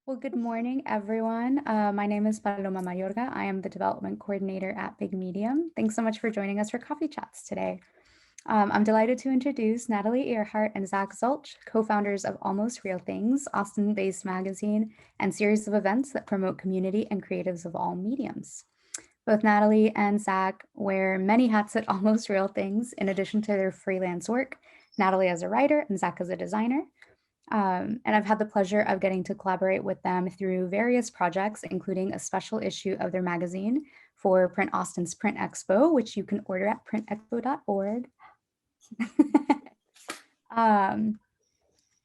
Well, good morning, everyone. My name is Paloma Mayorga. I am the development coordinator at Big Medium. Thanks so much for joining us for Coffee Chats today. I'm delighted to introduce Natalie Earhart and Zach Zulch, co-founders of Almost Real Things, Austin-based magazine and series of events that promote community and creatives of all mediums. Both Natalie and Zach wear many hats at Almost Real Things in addition to their freelance work, Natalie as a writer and Zach as a designer. And I've had the pleasure of getting to collaborate with them through various projects, including a special issue of their magazine for Print Austin's Print Expo, which you can order at printexpo.org.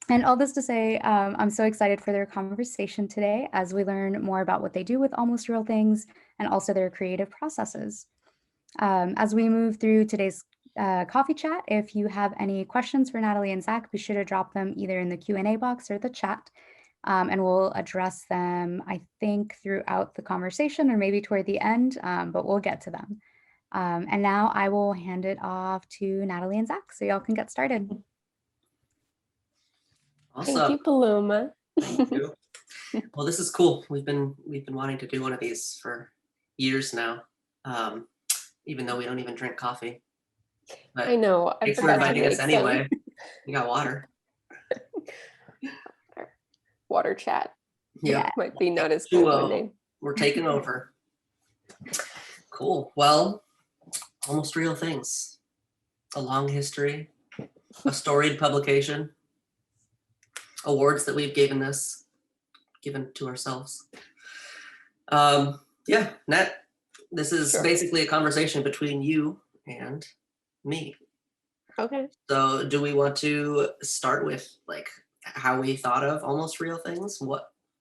And all this to say, I'm so excited for their conversation today as we learn more about what they do with Almost Real Things and also their creative processes. As we move through today's coffee chat, if you have any questions for Natalie and Zach, be sure to drop them either in the Q&A box or the chat, and we'll address them, I think, throughout the conversation or maybe toward the end, but we'll get to them. And now I will hand it off to Natalie and Zach so y'all can get started. Awesome. Thank you, Paloma. Thank you. Well, this is cool. We've been wanting to do one of these for years now, even though we don't even drink coffee. But I know. thanks for inviting us anyway. We got water. Water chat. Yeah, might be not as good of a name. We're taking over. Cool. Well, Almost Real Things. A long history, a storied publication, awards that we've given to ourselves. Yeah, Nat, this is basically a conversation between you and me. Okay. So do we want to start with like how we thought of Almost Real Things?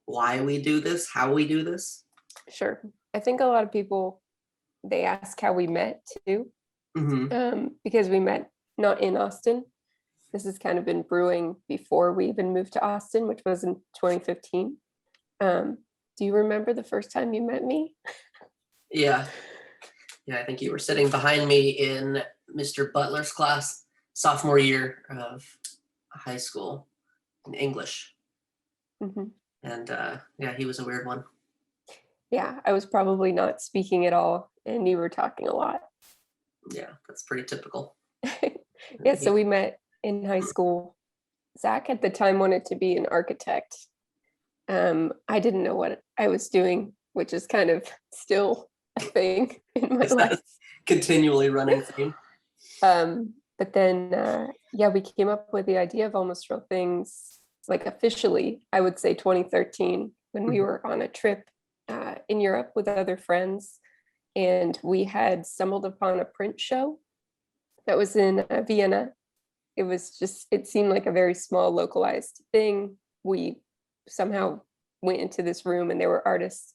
Why we do this, how we do this? Sure. I think a lot of people, they ask how we met too, because we met not in Austin. This has kind of been brewing before we even moved to Austin, which was in 2015. Do you remember the first time you met me? Yeah, I think you were sitting behind me in Mr. Butler's class, sophomore year of high school in English. And yeah, he was a weird one. Yeah, I was probably not speaking at all, and you were talking a lot. Yeah, that's pretty typical. Yeah, so we met in high school. Zach at the time wanted to be an architect. I didn't know what I was doing, which is kind of still a thing in my life. Continually running theme. But then, yeah, we came up with the idea of Almost Real Things, like officially, I would say 2013, when we were on a trip in Europe with other friends. And we had stumbled upon a print show that was in Vienna. It seemed like a very small localized thing. We somehow went into this room and there were artists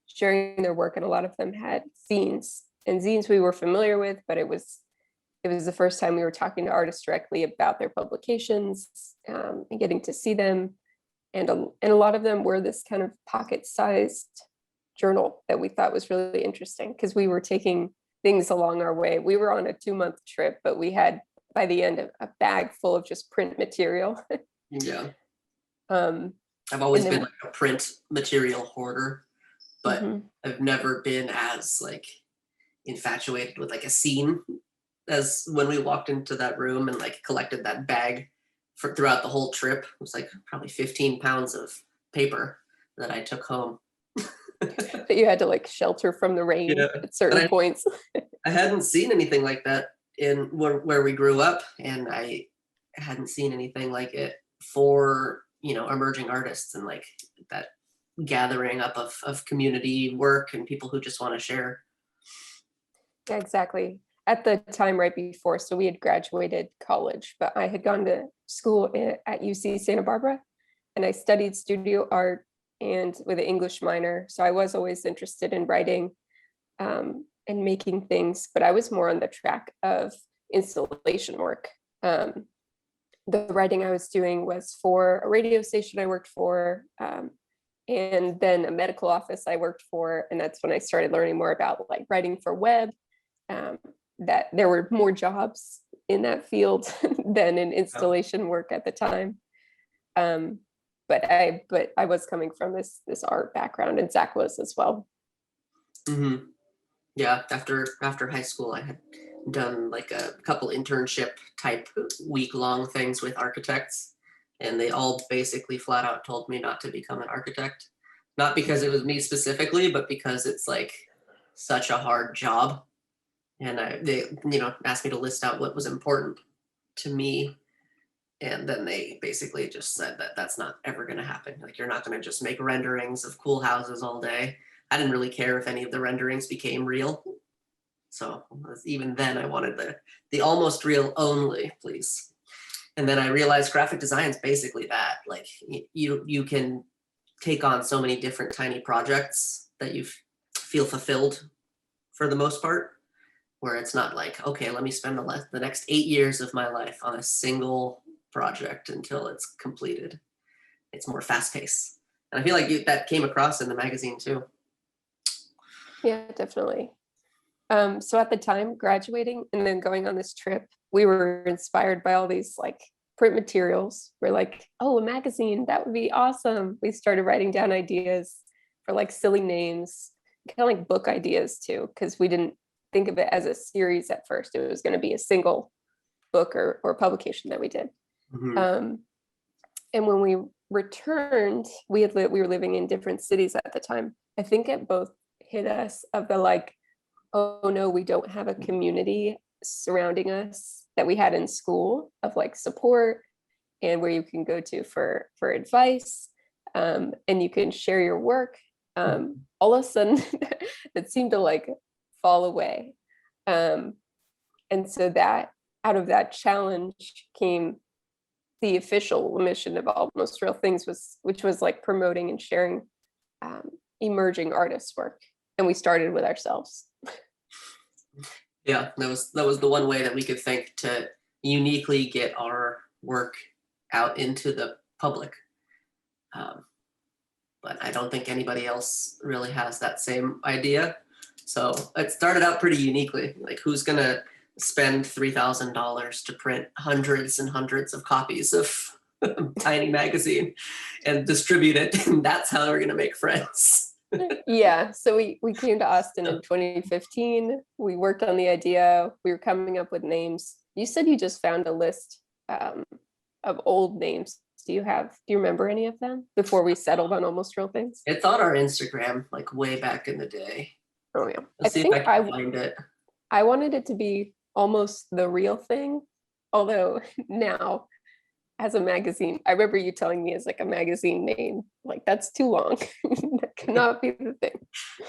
sharing their work, and a lot of them had zines, and zines we were familiar with, but it was the first time we were talking to artists directly about their publications and getting to see them. And a lot of them were this kind of pocket-sized journal that we thought was really interesting because we were taking things along our way. We were on a 2-month trip, but we had, by the end, a bag full of just print material. Yeah. I've always been like a print material hoarder, but I've never been as like infatuated with like a scene as when we walked into that room and like collected that bag throughout the whole trip. It was like probably 15 pounds of paper that I took home. That you had to like shelter from the rain at certain points. I hadn't seen anything like that in where we grew up, and I hadn't seen anything like it for, emerging artists and like that gathering up of community work and people who just want to share. Yeah, exactly. At the time right before, so we had graduated college, but I had gone to school at UC Santa Barbara, and I studied studio art and with an English minor. So I was always interested in writing and making things, but I was more on the track of installation work. The writing I was doing was for a radio station I worked for, and then a medical office I worked for. And that's when I started learning more about like writing for web, that there were more jobs in that field than in installation work at the time. but I was coming from this art background, and Zach was as well. Mm-hmm. Yeah, after high school, I had done like a couple internship type week-long things with architects, and they all basically flat out told me not to become an architect. Not because it was me specifically, but because it's like such a hard job. And they asked me to list out what was important to me. And then they basically just said that that's not ever going to happen. Like, you're not going to just make renderings of cool houses all day. I didn't really care if any of the renderings became real. So even then I wanted the almost real only, please. And then I realized graphic design is basically that. Like, you can take on so many different tiny projects that you feel fulfilled for the most part, where it's not like, okay, let me spend the next 8 years of my life on a single project until it's completed. It's more fast paced. And I feel like that came across in the magazine too. Yeah, definitely. So at the time, graduating and then going on this trip, we were inspired by all these like print materials. We're like, oh, a magazine, that would be awesome. We started writing down ideas for like silly names, kind of like book ideas too, because we didn't think of it as a series at first. It was going to be a single book or publication that we did. Mm-hmm. And when we returned, we were living in different cities at the time. I think it both hit us of the like, oh no, we don't have a community surrounding us that we had in school of like support and where you can go to for advice, and you can share your work. All of a sudden it seemed to like fall away. And so that out of that challenge came the official mission of Almost Real Things, which was like promoting and sharing emerging artists' work. And we started with ourselves. Yeah, that was the one way that we could think to uniquely get our work out into the public. But I don't think anybody else really has that same idea. So it started out pretty uniquely. Like, who's gonna spend $3,000 to print hundreds and hundreds of copies of tiny magazine and distribute it? And that's how we're gonna make friends. Yeah, so we came to Austin in 2015. We worked on the idea. We were coming up with names. You said you just found a list of old names. Do you remember any of them before we settled on Almost Real Things? It's on our Instagram, like way back in the day. Oh yeah. Let's see if I can find it. I wanted it to be Almost the Real Thing, although now as a magazine, I remember you telling me as like a magazine name, like that's too long. That cannot be the thing.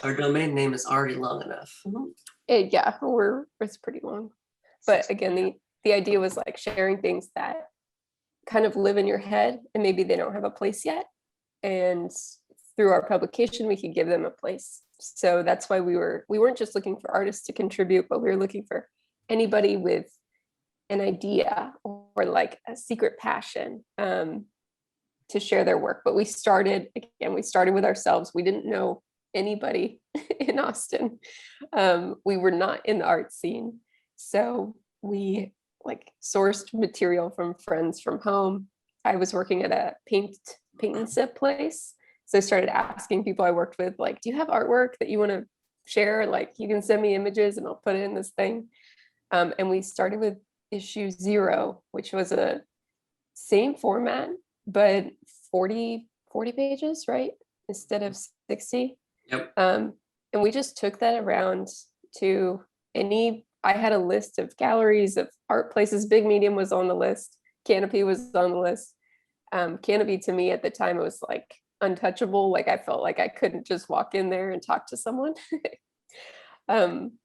Our domain name is already long enough. Yeah, it's pretty long. But again, the idea was like sharing things that kind of live in your head and maybe they don't have a place yet. And through our publication, we could give them a place. So that's why we weren't just looking for artists to contribute, but we were looking for anybody with an idea or like a secret passion to share their work. But we started with ourselves. We didn't know anybody in Austin. We were not in the art scene. So we like sourced material from friends from home. I was working at a paint and sip place. So I started asking people I worked with, like, do you have artwork that you want to share? Like, you can send me images and I'll put it in this thing. And we started with issue 0, which was a same format, but 40 pages, right? Instead of 60. Yep. And we just took that around to I had a list of galleries, of art places. Big Medium was on the list. Canopy was on the list. Canopy to me at the time, it was like untouchable. Like I felt like I couldn't just walk in there and talk to someone.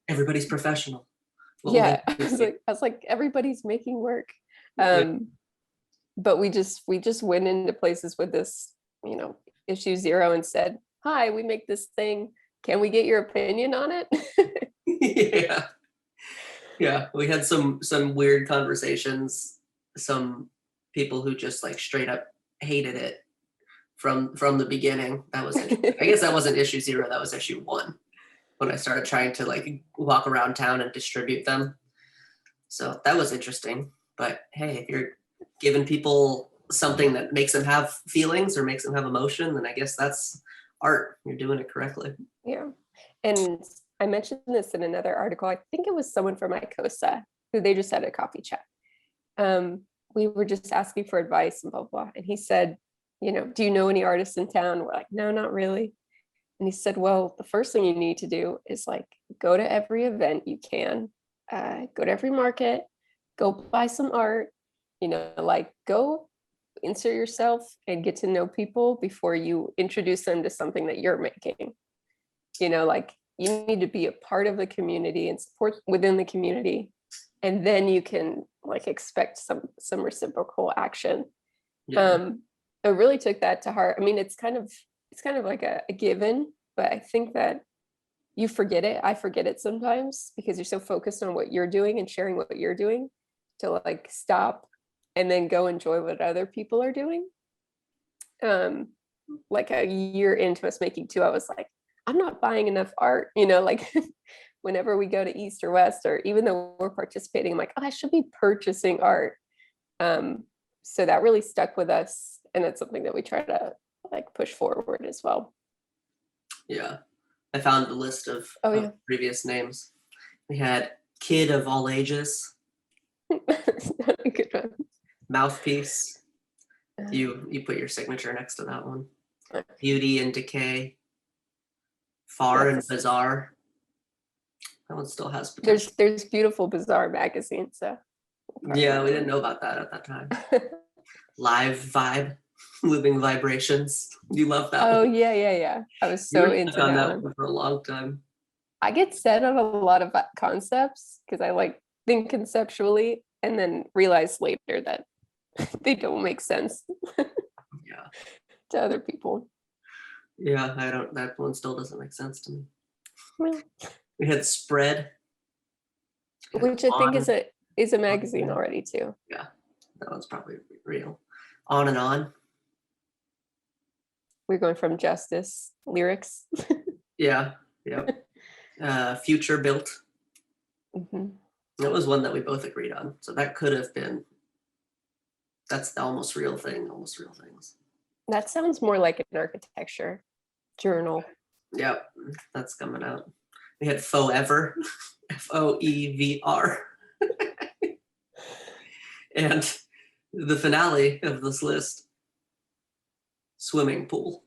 Everybody's professional. Yeah, I was like everybody's making work. But we just went into places with this, issue 0 and said, hi, we make this thing. Can we get your opinion on it? Yeah. We had some weird conversations. Some people who just like straight up hated it from the beginning. That was I guess that wasn't issue 0. That was issue 1. When I started trying to like walk around town and distribute them. So that was interesting. But hey, if you're giving people something that makes them have feelings or makes them have emotion, then I guess that's art. You're doing it correctly. Yeah. And I mentioned this in another article. I think it was someone from Icosa who they just had a coffee chat. We were just asking for advice and blah, blah. And he said, do you know any artists in town? We're like, no, not really. And he said, well, the first thing you need to do is like go to every event you can, go to every market, go buy some art, like go insert yourself and get to know people before you introduce them to something that you're making. Like you need to be a part of the community and support within the community. And then you can like expect some reciprocal action. Yeah. I really took that to heart. I mean, it's kind of like a given, but I think that you forget it. I forget it sometimes because you're so focused on what you're doing and sharing what you're doing to like stop and then go enjoy what other people are doing. Like a year into us making two, I was like, I'm not buying enough art, like whenever we go to East or West, or even though we're participating, I'm like, oh, I should be purchasing art. So that really stuck with us. And it's something that we try to like push forward as well. Yeah. I found the list of previous names. We had Kid of All Ages. A good one. Mouthpiece. You put your signature next to that one. Beauty and Decay. Far and Bizarre. That one still has potential. There's beautiful Bizarre magazine, so yeah, we didn't know about that at that time. Live Vibe, Living Vibrations. You love that one. Oh yeah. I was so into that one for a long time. I get set on a lot of concepts because I like think conceptually and then realize later that they don't make sense yeah to other people. Yeah, that one still doesn't make sense to me. Well, we had Spread, which I think is a magazine already too. Yeah, that one's probably real. On and On. We're going from Justice lyrics. yeah Future Built. Mm-hmm. That was one that we both agreed on, so that could have been, that's the almost real things. That sounds more like an architecture journal. Yep, that's coming out. We had Forever, Foevr. And the finale of this list, Swimming Pool.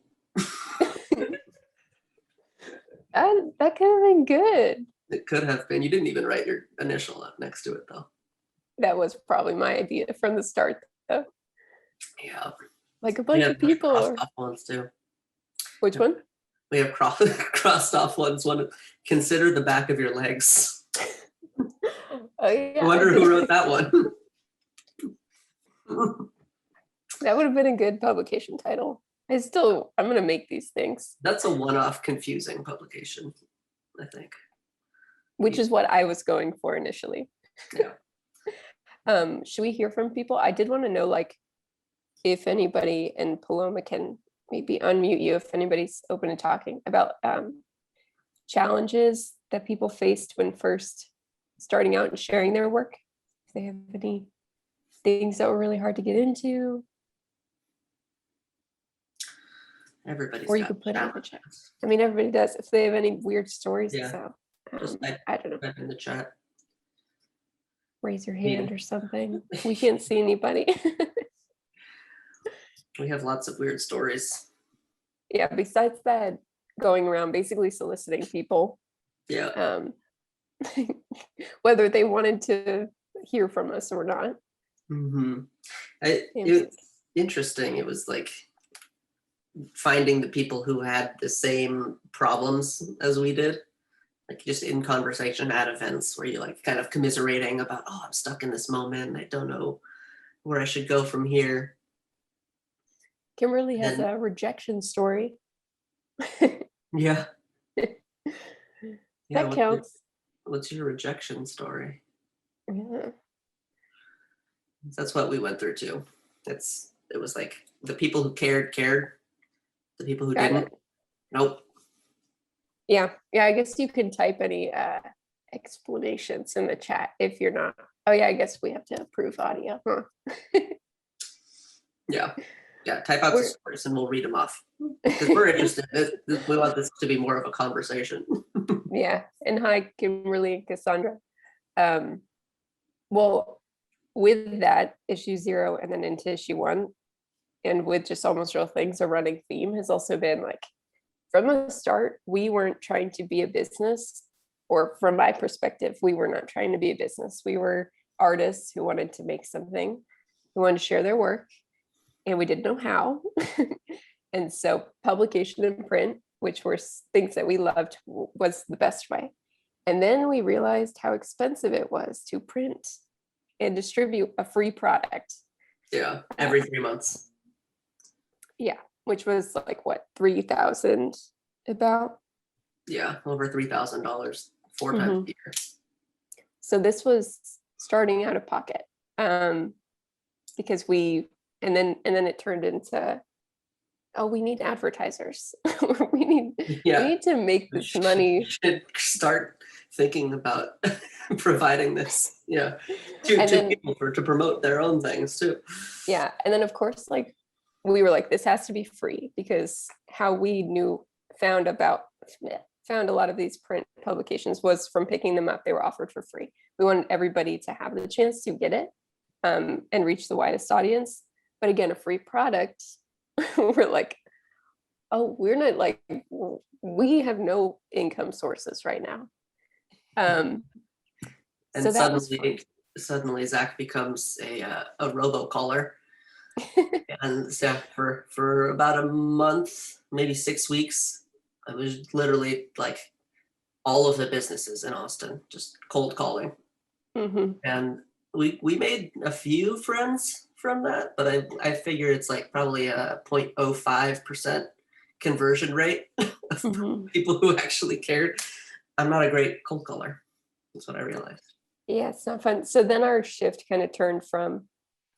That could have been good. It could have been. You didn't even write your initial up next to it, though. That was probably my idea from the start, though. Yeah. Like a bunch of people. Crossed off ones, too. Which one? We have crossed off ones. One, consider the back of your legs. Oh, yeah. I wonder who wrote that one. That would have been a good publication title. I'm going to make these things. That's a one-off confusing publication, I think. Which is what I was going for initially. Yeah. Should we hear from people? I did want to know, like, if anybody, and Paloma can maybe unmute you if anybody's open to talking about challenges that people faced when first starting out and sharing their work. If they have any things that were really hard to get into. Everybody's or you could put it in the chat. I mean, everybody does. If they have any weird stories, so just I don't know. Type in the chat. Raise your hand or something. We can't see anybody. We have lots of weird stories. Yeah, besides that, going around basically soliciting people. Yeah. Whether they wanted to hear from us or not. Mm-hmm. It was interesting. It was like finding the people who had the same problems as we did, like just in conversation at events where you like kind of commiserating about, oh, I'm stuck in this moment. I don't know where I should go from here. Kimberly has a rejection story. Yeah. That counts. What's your rejection story? Yeah. That's what we went through too. It was like the people who cared. The people who didn't, nope. Yeah, I guess you can type any explanations in the chat if you're not. Oh yeah, I guess we have to approve audio, huh? Yeah. Type out the stories and we'll read them off because we're interested. We want this to be more of a conversation. Yeah. And hi, Kimberly, Cassandra. Well, with that, issue 0 and then into issue 1, and with just Almost Real Things, a running theme has also been like, from the start, we weren't trying to be a business, or from my perspective, we were not trying to be a business. We were artists who wanted to make something, who wanted to share their work, and we didn't know how. And so publication and print, which were things that we loved, was the best way. And then we realized how expensive it was to print and distribute a free product. Yeah, every 3 months. Yeah, which was like what, 3,000 about? Yeah, over $3,000 4 times a year. So this was starting out of pocket, because and then it turned into, oh, we need advertisers. we need to make this money. We should start thinking about providing this, to people to promote their own things too. Yeah, and then of course, like, we were like, this has to be free, because how we found a lot of these print publications was from picking them up. They were offered for free. We wanted everybody to have the chance to get it, and reach the widest audience. But again, a free product, we're like, oh, we're not like, we have no income sources right now. And so suddenly Zach becomes a robocaller. And so for about a month, maybe 6 weeks, I was literally like all of the businesses in Austin, just cold calling. And we made a few friends from that, but I figure it's like probably a 0.05% conversion rate of people who actually cared. I'm not a great cold caller. That's what I realized. Yeah, it's not fun. So then our shift kind of turned from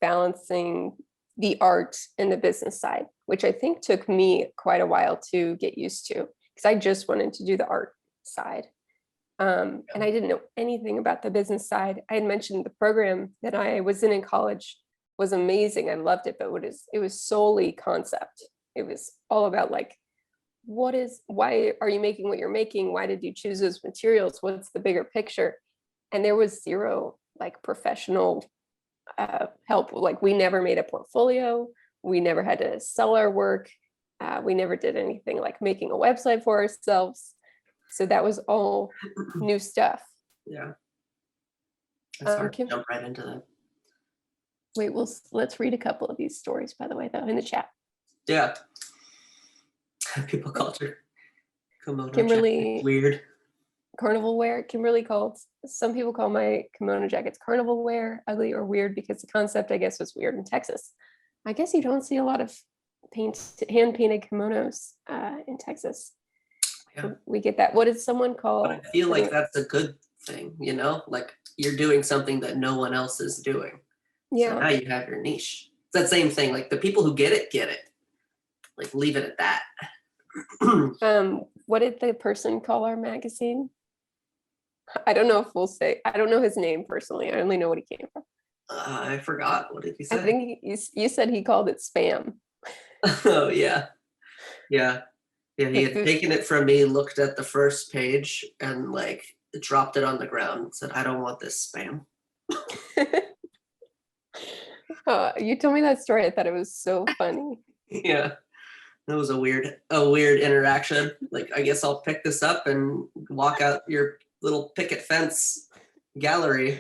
balancing the art and the business side, which I think took me quite a while to get used to, because I just wanted to do the art side. And I didn't know anything about the business side. I had mentioned the program that I was in college was amazing. I loved it, but it was solely concept. It was all about like, why are you making what you're making? Why did you choose those materials? What's the bigger picture? And there was zero like professional help. Like, we never made a portfolio. We never had to sell our work. We never did anything like making a website for ourselves. So that was all new stuff. Yeah. It's hard to jump right into that. Wait, let's read a couple of these stories, by the way, though, in the chat. Yeah. People called her kimono Kimberly, weird. Carnival wear. Kimberly some people call my kimono jackets carnival wear, ugly or weird, because the concept, I guess, was weird in Texas. I guess you don't see a lot of hand painted kimonos in Texas. Yeah. So we get that. What did someone call? But I feel like that's a good thing, like you're doing something that no one else is doing. Yeah. So now you have your niche. It's that same thing. Like, the people who get it. Like, leave it at that. What did the person call our magazine? I don't know if we'll say. I don't know his name personally. I only know what he came from. I forgot. What did he say? I think you said he called it spam. Oh yeah. He had taken it from me, looked at the first page, and like dropped it on the ground and said, "I don't want this spam." You told me that story. I thought it was so funny. Yeah. That was a weird interaction. Like, I guess I'll pick this up and walk out your little picket fence gallery.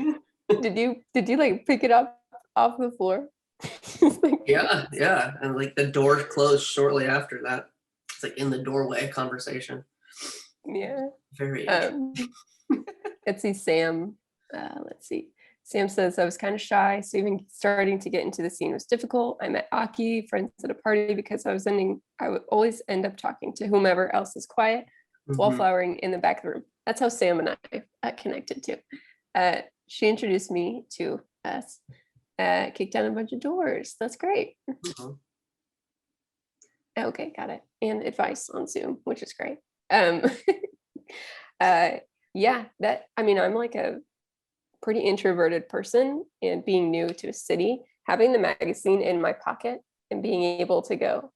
Did you like pick it up off the floor? Yeah. And like the door closed shortly after that. It's like in the doorway conversation. Yeah. Very Let's see, Sam. Let's see. Sam says, I was kind of shy, so even starting to get into the scene was difficult. I met Aki, friends at a party, because I would always end up talking to whomever else is quiet, wallflowering in the back of the room. That's how Sam and I connected too. She introduced me to us, kicked down a bunch of doors. That's great. Okay, got it. And advice on Zoom, which is great. I'm like a pretty introverted person, and being new to a city, having the magazine in my pocket and being able to go,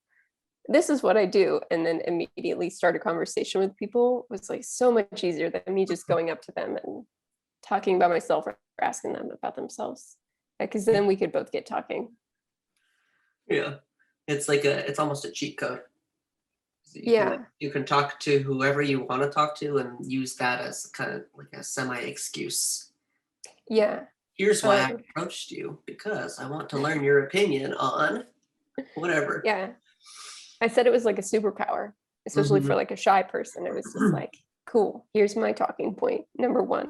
this is what I do, and then immediately start a conversation with people was like so much easier than me just going up to them and talking about myself or asking them about themselves, because then we could both get talking. Yeah, it's almost a cheat code. You can talk to whoever you want to talk to and use that as kind of like a semi-excuse. Yeah. Here's why I approached you, because I want to learn your opinion on whatever. Yeah. I said it was like a superpower, especially for like a shy person. It was just like, cool, here's my talking point, number one.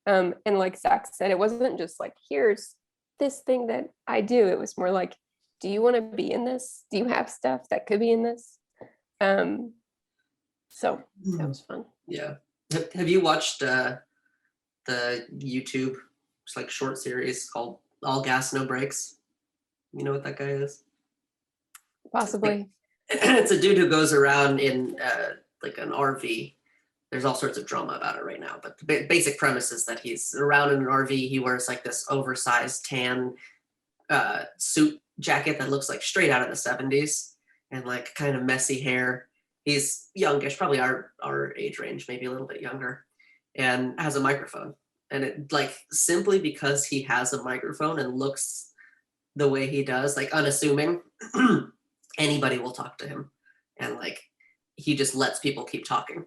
And like Zach said, it wasn't just like, here's this thing that I do. It was more like, do you want to be in this? Do you have stuff that could be in this? So that was fun. Yeah. Have you watched the YouTube like short series called All Gas No Brakes? You know what that guy is? Possibly. It's a dude who goes around in like an RV. There's all sorts of drama about it right now, but the basic premise is that he's around in an RV. He wears like this oversized tan suit jacket that looks like straight out of the 70s, and like kind of messy hair. He's youngish, probably our age range, maybe a little bit younger, and has a microphone. And it like simply because he has a microphone and looks the way he does, like unassuming, anybody will talk to him. And like he just lets people keep talking.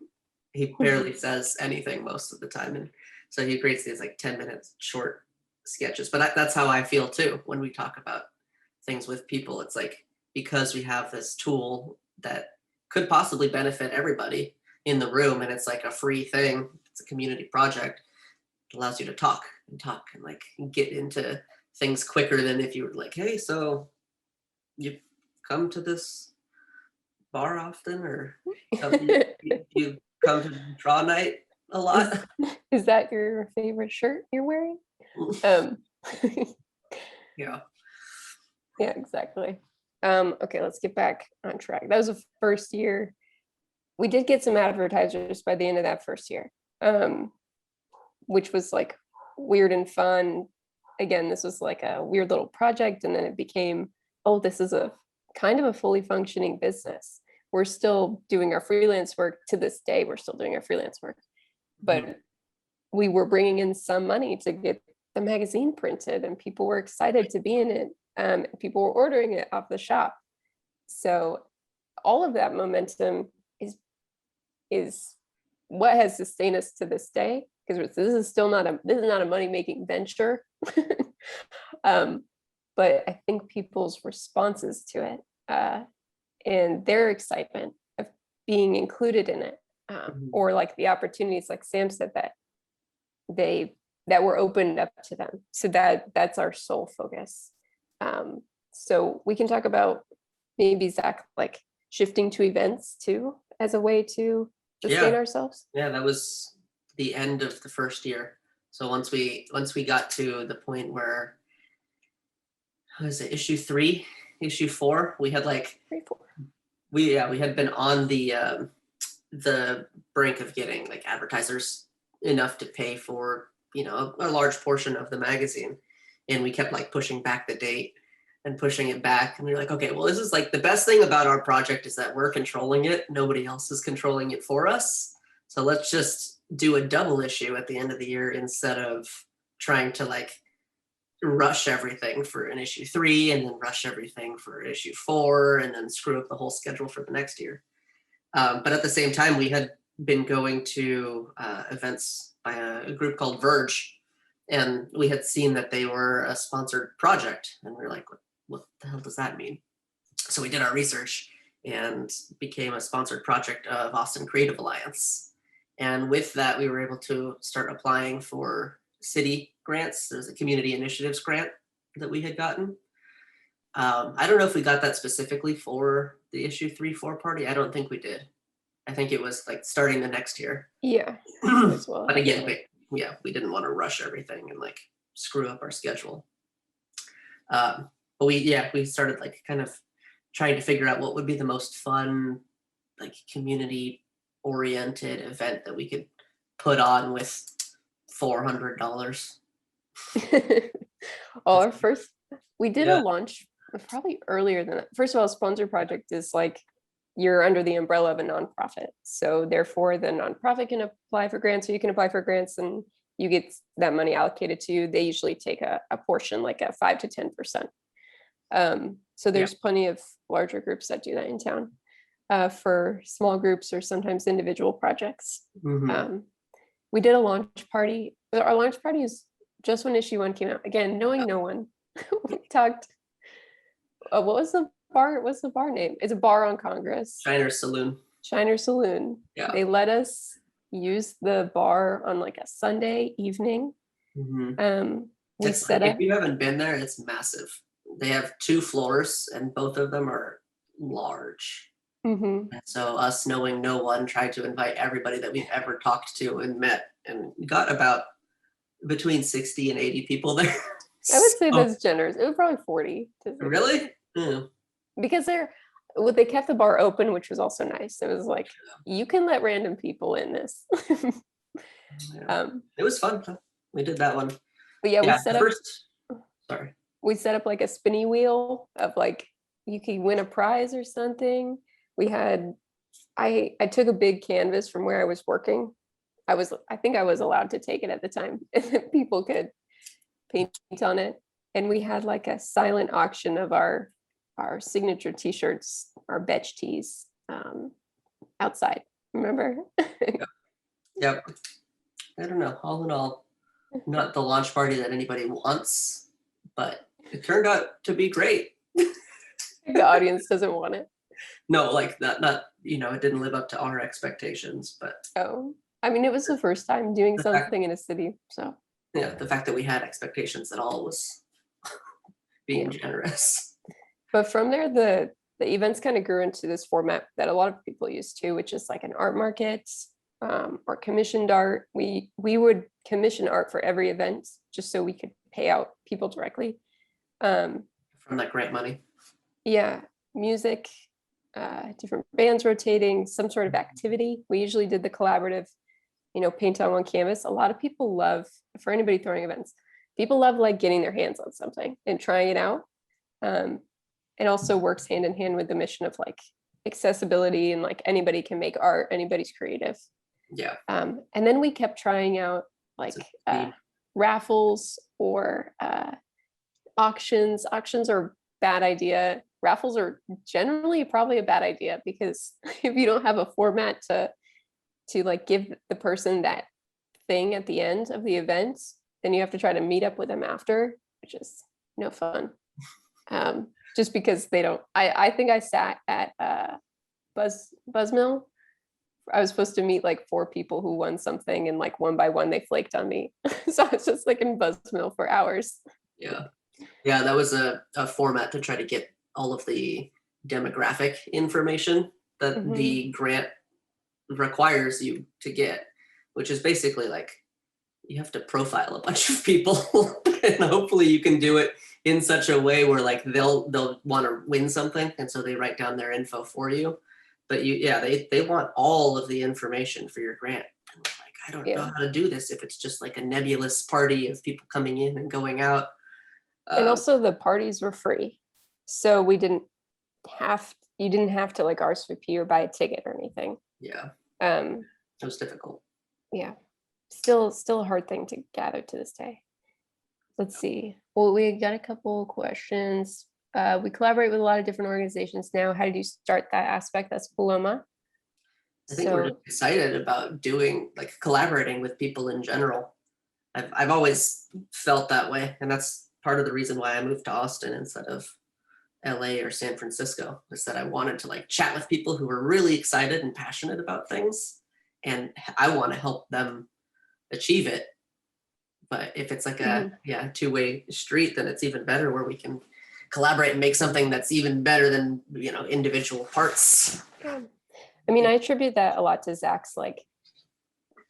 He barely says anything most of the time. And so he creates these like 10-minute short sketches. But that's how I feel too when we talk about things with people. It's like, because we have this tool that could possibly benefit everybody in the room, and it's like a free thing, it's a community project, it allows you to talk and like get into things quicker than if you were like, hey, so you come to this bar often, or you come to draw night a lot? Is that your favorite shirt you're wearing? Yeah. Yeah, exactly. Okay, let's get back on track. That was the first year. We did get some advertisers by the end of that first year, which was like weird and fun. Again, this was like a weird little project, and then it became, oh, this is a kind of a fully functioning business. We're still doing our freelance work to this day. We're still doing our freelance work, but we were bringing in some money to get the magazine printed, and people were excited to be in it. People were ordering it off the shop. So all of that momentum is what has sustained us to this day, because this is not a money-making venture. But I think people's responses to it and their excitement of being included in it, or like the opportunities, like Sam said, that were opened up to them. So that's our sole focus. So we can talk about maybe, Zach, like shifting to events too as a way to sustain ourselves. Yeah, that was the end of the first year. So once we got to the point where, what is it, issue 3, issue 4, we had like 3, 4. We had been on the brink of getting like advertisers enough to pay for, you know, a large portion of the magazine, and we kept like pushing back the date and pushing it back, and we were like, okay, well, this is like the best thing about our project is that we're controlling it, nobody else is controlling it for us, so let's just do a double issue at the end of the year instead of trying to like rush everything for an issue 3 and then rush everything for issue 4 and then screw up the whole schedule for the next year. But at the same time, we had been going to events by a group called Verge, and we had seen that they were a sponsored project, and we were like, what the hell does that mean? So we did our research and became a sponsored project of Austin Creative Alliance. And with that, we were able to start applying for city grants. There's a community initiatives grant that we had gotten. I don't know if we got that specifically for the issue 3-4 party. I don't think we did. I think it was like starting the next year. Yeah. As well. But again, we didn't want to rush everything and like screw up our schedule. But we started like kind of trying to figure out what would be the most fun, like community oriented event that we could put on with $400. Our first, we did a launch probably earlier than that. First of all, sponsor project is like you're under the umbrella of a nonprofit. So therefore the nonprofit can apply for grants, or you can apply for grants and you get that money allocated to you. They usually take a portion, like a 5 to 10%. So there's plenty of larger groups that do that in town. For small groups or sometimes individual projects. We did a launch party. Our launch party is just when issue 1 came out. Again, knowing no one. We talked. What was the bar? What's the bar name? It's a bar on Congress. Shiner Saloon. Yeah. They let us use the bar on like a Sunday evening. We set up. If you haven't been there, it's massive. They have 2 floors and both of them are large. And so us knowing no one tried to invite everybody that we've ever talked to and met, and got about between 60 and 80 people there. I would say that's generous. It was probably 40. Really? Because they kept the bar open, which was also nice. It was like, you can let random people in this. It was fun. We did that one. But yeah, we set up like a spinny wheel of like, you could win a prize or something. We had, I took a big canvas from where I was working. I think I was allowed to take it at the time. People could paint on it. And we had like a silent auction of our signature t-shirts, our betch tees, outside. Remember? Yep. I don't know. All in all, not the launch party that anybody wants, but it turned out to be great. The audience doesn't want it. No, like not it didn't live up to our expectations, but I mean, it was the first time doing something in a city, so yeah, the fact that we had expectations at all was being generous. But from there, the events kind of grew into this format that a lot of people use too, which is like an art market, or commissioned art. We would commission art for every event just so we could pay out people directly. From that grant money. Yeah, music, different bands rotating, some sort of activity. We usually did the collaborative, paint on one canvas. A lot of people love, for anybody throwing events, people love like getting their hands on something and trying it out. It also works hand in hand with the mission of like accessibility and like anybody can make art, anybody's creative. Yeah. And then we kept trying out like raffles or auctions. Auctions are a bad idea. Raffles are generally probably a bad idea because if you don't have a format to like give the person that thing at the end of the event, then you have to try to meet up with them after, which is no fun. Just because they don't. I think I sat at Buzzmill. I was supposed to meet like 4 people who won something, and like one by one they flaked on me. So I was just like in Buzzmill for hours. Yeah, that was a format to try to get all of the demographic information that the grant requires you to get, which is basically like you have to profile a bunch of people and hopefully you can do it in such a way where like they'll want to win something, and so they write down their info for you. But they want all of the information for your grant. And like, I don't know how to do this if it's just like a nebulous party of people coming in and going out. And also the parties were free. So you didn't have to like RSVP or buy a ticket or anything. Yeah. It was difficult. Yeah. Still a hard thing to gather to this day. Let's see. Well, we got a couple questions. We collaborate with a lot of different organizations now. How did you start that aspect? That's Paloma. I think we're just excited about collaborating with people in general. I've always felt that way, and that's part of the reason why I moved to Austin instead of LA or San Francisco, is that I wanted to like chat with people who were really excited and passionate about things, and I want to help them achieve it. But if it's like a two-way street, then it's even better, where we can collaborate and make something that's even better than individual parts. Yeah. I mean, I attribute that a lot to Zach's like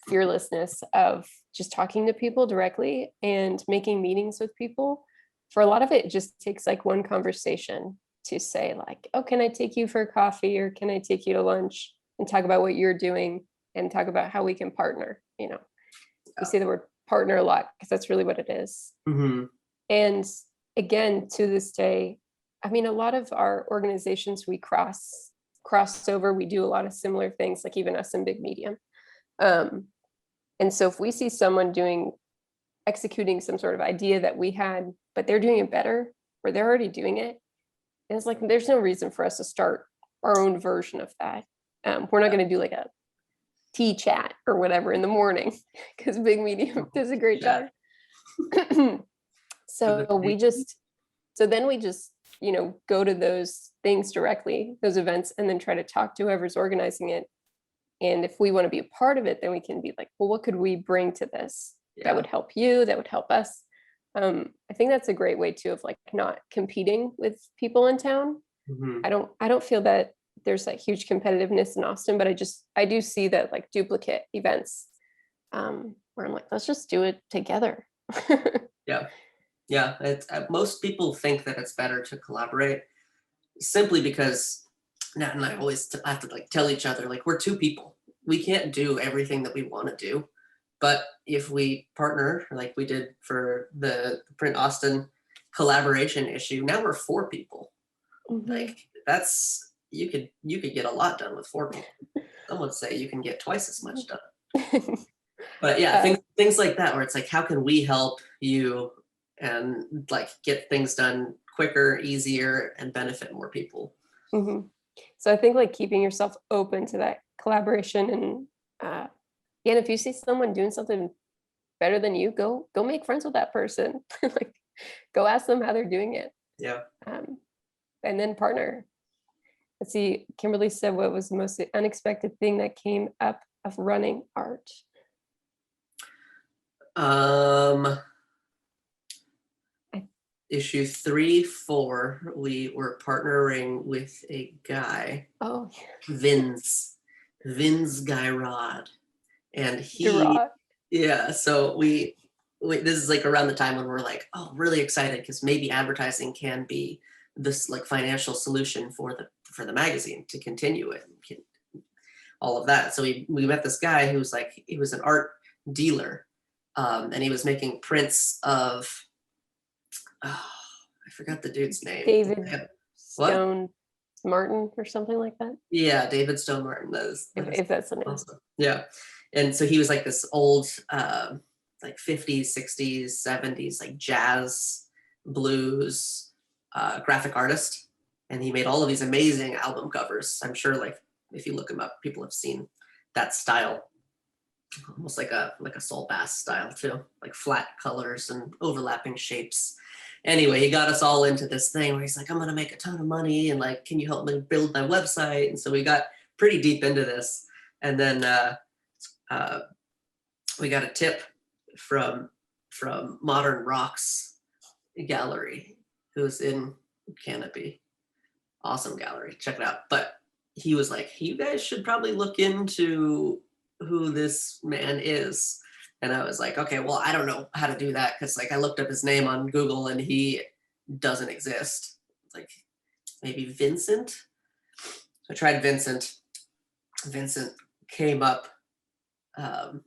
fearlessness of just talking to people directly and making meetings with people. For a lot of it, it just takes like one conversation to say like, oh, can I take you for coffee, or can I take you to lunch, and talk about what you're doing and talk about how we can partner. We say the word partner a lot because that's really what it is. And again, to this day, I mean, a lot of our organizations, we cross over, we do a lot of similar things, like even us in Big Medium. And so if we see someone executing some sort of idea that we had, but they're doing it better, or they're already doing it, and it's like, there's no reason for us to start our own version of that. We're not going to do like a tea chat or whatever in the morning, because Big Medium does a great job. So then we just, go to those things directly, those events, and then try to talk to whoever's organizing it. And if we want to be a part of it, then we can be like, well, what could we bring to this that would help you, that would help us? I think that's a great way too, of like not competing with people in town. Mm-hmm. I don't feel that there's like huge competitiveness in Austin, but I do see that like duplicate events, where I'm like, let's just do it together. Yeah. Most people think that it's better to collaborate, simply because Nat and I always have to like tell each other, like, we're two people. We can't do everything that we want to do. But if we partner, like we did for the Print Austin collaboration issue, now we're 4 people. Mm-hmm. Like you could get a lot done with 4 people. Some would say you can get twice as much done. But yeah, things like that, where it's like, how can we help you and like get things done quicker, easier, and benefit more people? Mm-hmm. So I think like keeping yourself open to that collaboration, and if you see someone doing something better than you, go make friends with that person. Like, go ask them how they're doing it. Yeah. And then partner. Let's see, Kimberly said, what was the most unexpected thing that came up of running art? Issue 3, 4, we were partnering with a guy. Oh, Vince Guyrod. And so we this is like around the time when we're like, oh, really excited, because maybe advertising can be this like financial solution for the magazine to continue it, all of that. So we met this guy who was like, he was an art dealer, and he was making prints of, I forgot the dude's name. David Stone Martin or something like that. Yeah, David Stone Martin. If that's the name. Awesome. Yeah. And so he was like this old, like 50s, 60s, 70s, like jazz, blues, graphic artist. And he made all of these amazing album covers. I'm sure like if you look him up, people have seen that style. Almost like a Soul Bass style too, like flat colors and overlapping shapes. Anyway, he got us all into this thing where he's like, I'm going to make a ton of money, and like, can you help me build my website? And so we got pretty deep into this. And then we got a tip from Modern Rocks Gallery, who's in Canopy. Awesome gallery. Check it out. But he was like, you guys should probably look into who this man is. And I was like, okay, well, I don't know how to do that, because like I looked up his name on Google and he doesn't exist. It's like, maybe Vincent. So I tried Vincent. Vincent came up, or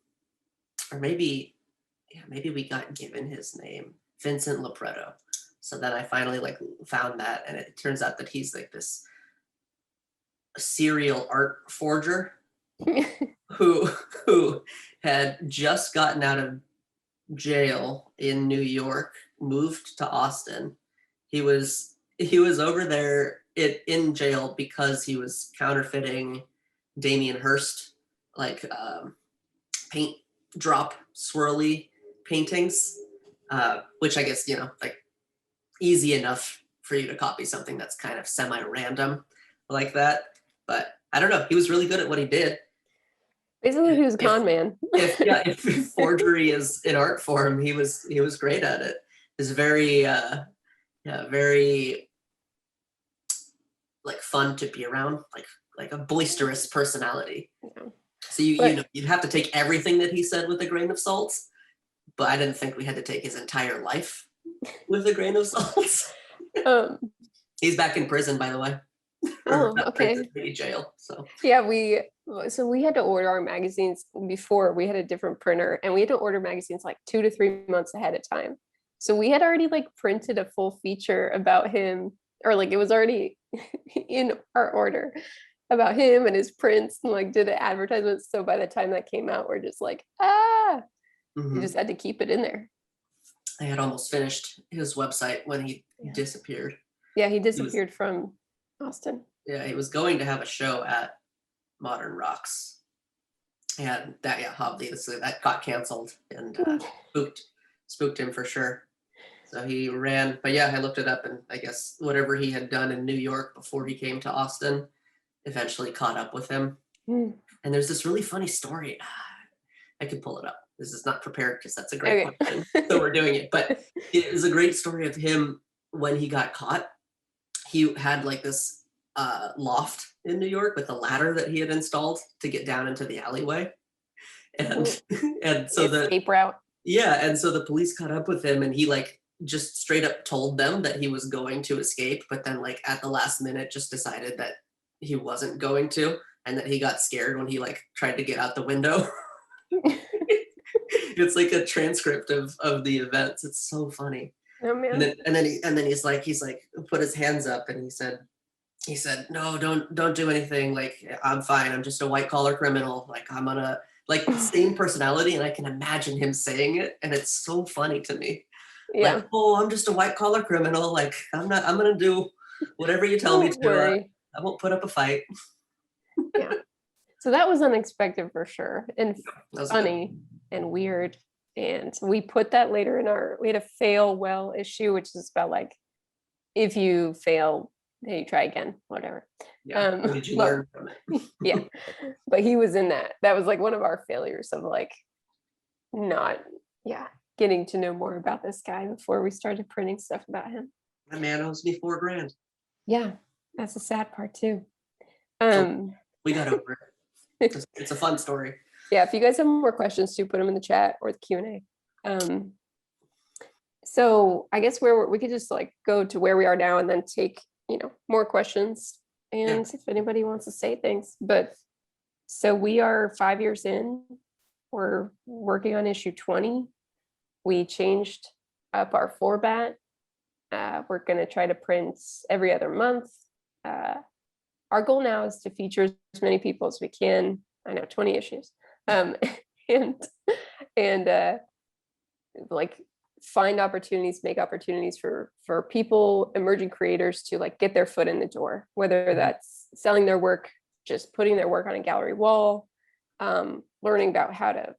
maybe we got given his name, Vincent Lopreto. So then I finally like found that, and it turns out that he's like this serial art forger who had just gotten out of jail in New York, moved to Austin. He was over there in jail because he was counterfeiting Damien Hirst, like paint drop swirly paintings, which I guess, like easy enough for you to copy something that's kind of semi-random like that. But I don't know, he was really good at what he did. Basically, he was a con man. If forgery is an art form, he was great at it. He's very very like fun to be around, like a boisterous personality. Yeah. So you'd have to take everything that he said with a grain of salt, but I didn't think we had to take his entire life with a grain of salt. He's back in prison, by the way. Oh, okay. Jail. So yeah, we had to order our magazines before. We had a different printer, and we had to order magazines like 2 to 3 months ahead of time. So we had already like printed a full feature about him or like it was already in our order about him and his prints, and like did an advertisement. So by the time that came out, we're just like, you just had to keep it in there. I had almost finished his website when he disappeared. Yeah, he disappeared from Austin. Yeah, he was going to have a show at Modern Rocks. And that, obviously that got canceled and spooked him for sure. So he ran, but yeah, I looked it up, and I guess whatever he had done in New York before he came to Austin eventually caught up with him. And there's this really funny story. I could pull it up. This is not prepared because that's a great question. So we're doing it. But it was a great story of him when he got caught. He had like this loft in New York with a ladder that he had installed to get down into the alleyway. And so the escape route. Yeah, and so the police caught up with him, and he like just straight up told them that he was going to escape, but then like at the last minute just decided that he wasn't going to, and that he got scared when he like tried to get out the window. It's like a transcript of the events. It's so funny. Oh man. And then he's like put his hands up, and he said, no, don't do anything. Like, I'm fine. I'm just a white collar criminal. Like, I'm gonna, like, same personality. And I can imagine him saying it. And it's so funny to me. Yeah. Like, oh, I'm just a white collar criminal. Like, I'm going to do whatever you tell me to. I won't put up a fight. Yeah. So that was unexpected for sure. And funny and weird. And we put that later in we had a fail well issue, which is about like, if you fail, then you try again, whatever. Yeah. Did you learn from it? Yeah. But he was in that. That was like one of our failures of like getting to know more about this guy before we started printing stuff about him. That man owes me $4,000. Yeah. That's the sad part too. We got over it. It's a fun story. Yeah. If you guys have more questions too, put them in the chat or the Q&A. So I guess we could just like go to where we are now and then take more questions, and if anybody wants to say things. But so we are 5 years in. We're working on issue 20. We changed up our format. We're going to try to print every other month. Our goal now is to feature as many people as we can. I know 20 issues, and like find opportunities, make opportunities for people, emerging creators to like get their foot in the door, whether that's selling their work, just putting their work on a gallery wall, learning about how to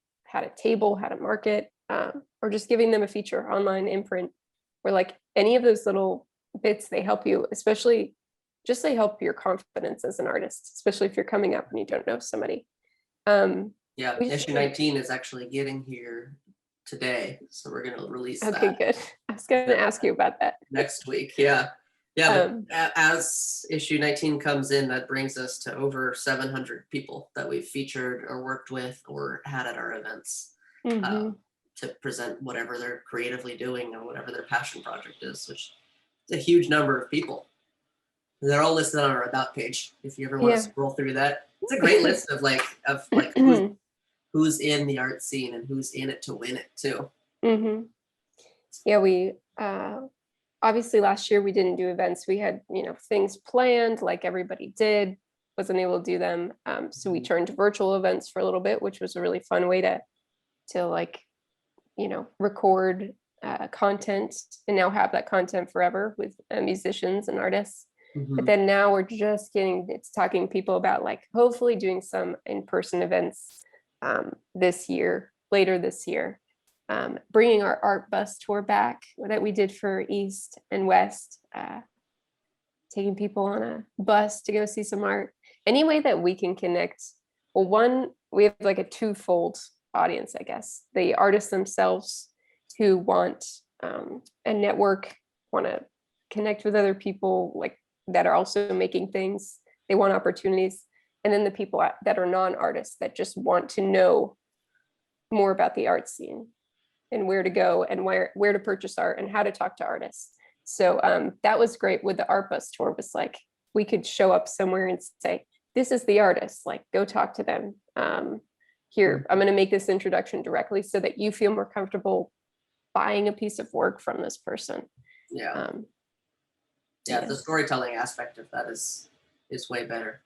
table, how to market, or just giving them a feature online imprint, where like any of those little bits, they help you, especially just they help your confidence as an artist, especially if you're coming up and you don't know somebody. Issue 19 is actually getting here today, so we're going to release that. Okay, good. I was going to ask you about that next week. As issue 19 comes in, that brings us to over 700 people that we've featured or worked with or had at our events to present whatever they're creatively doing or whatever their passion project is, which is a huge number of people. They're all listed on our about page if you ever want to scroll through that. It's a great list of who's in the art scene and who's in it to win it too. Yeah, we obviously last year we didn't do events. We had things planned like everybody did, wasn't able to do them. So we turned to virtual events for a little bit, which was a really fun way to like record content and now have that content forever with musicians and artists. But then now we're just talking to people about like hopefully doing some in-person events later this year, bringing our art bus tour back that we did for East and West, taking people on a bus to go see some art. Any way that we can connect. Well, one, we have like a twofold audience, I guess. The artists themselves who want a network, want to connect with other people like that are also making things. They want opportunities. And then the people that are non-artists that just want to know more about the art scene and where to go and where to purchase art and how to talk to artists. So that was great with the art bus tour. Was like we could show up somewhere and say, this is the artist, like go talk to them. Here, I'm going to make this introduction directly so that you feel more comfortable buying a piece of work from this person. Yeah, the storytelling aspect of that is way better.